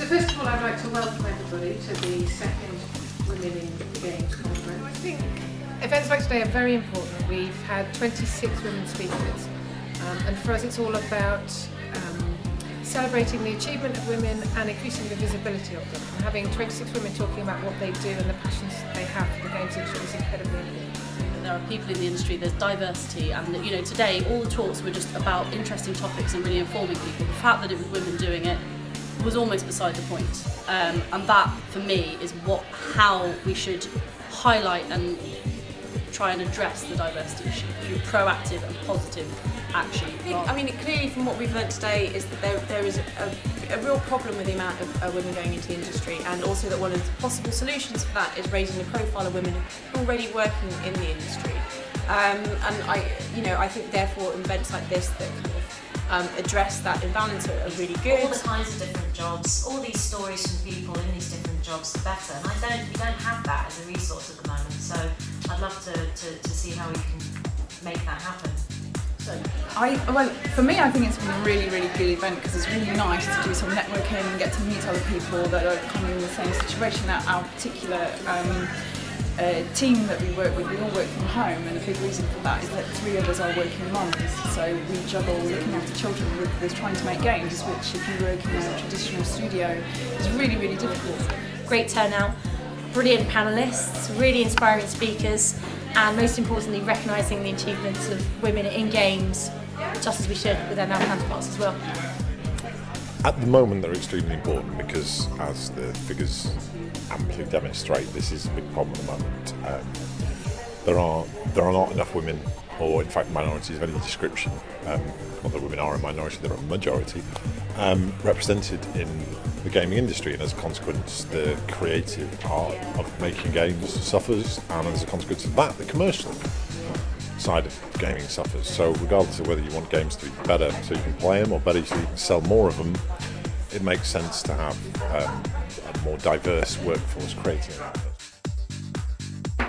So first of all, I'd like to welcome everybody to the second Women in Games conference. I think events like today are very important. We've had 26 women speakers, and for us it's all about celebrating the achievement of women and increasing the visibility of them. And having 26 women talking about what they do and the passions they have for the games industry is incredibly important. There are people in the industry, there's diversity, and today all the talks were just about interesting topics and really informing people. The fact that it was women doing it was almost beside the point, and that for me is how we should highlight and try and address the diversity issue through proactive and positive action. I mean, clearly from what we've learned today is that there is a real problem with the amount of women going into the industry, and also that one of the possible solutions for that is raising the profile of women already working in the industry. And I think therefore events like this that kind of address that imbalance are really good. All the kinds of different jobs, all these stories from people in these different jobs, the better. And we don't have that as a resource at the moment, so I'd love to see how we can make that happen. Well, for me, I think it's been a really, really good event because it's really nice to do some networking and get to meet other people that are kind of in the same situation. Our particular team that we work with, we all work from home, and a big reason for that is that 3 of us are working mums, so we juggle looking after children with trying to make games, which if you work in a traditional studio is really, really difficult. Great turnout, brilliant panellists, really inspiring speakers, and most importantly recognising the achievements of women in games, just as we should with our male counterparts as well. At the moment they're extremely important because, as the figures amply demonstrate, this is a big problem at the moment. There are not enough women, or in fact minorities of any description, although women are a minority, they're a majority, represented in the gaming industry, and as a consequence the creative art of making games suffers, and as a consequence of that the commercial side of gaming suffers. So regardless of whether you want games to be better so you can play them, or better so you can sell more of them, it makes sense to have a more diverse workforce creating that.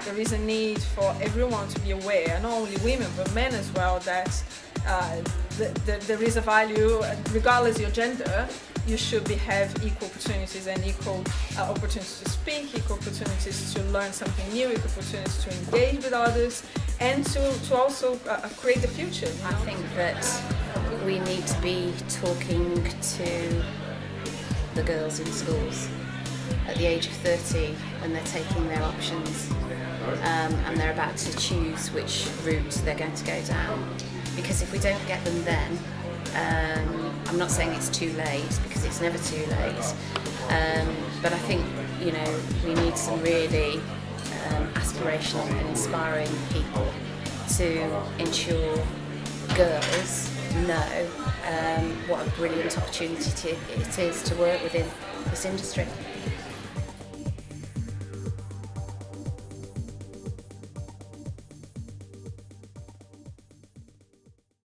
There is a need for everyone to be aware, not only women but men as well, that there is a value, regardless of your gender. You should have equal opportunities and equal opportunities to speak, equal opportunities to learn something new, equal opportunities to engage with others, and to also create the future. I think that we need to be talking to the girls in schools at the age of 30 when they're taking their options and they're about to choose which route they're going to go down. Because if we don't get them then, I'm not saying it's too late, because it's never too late, but I think we need some really aspirational and inspiring people to ensure girls know what a brilliant opportunity it is to work within this industry.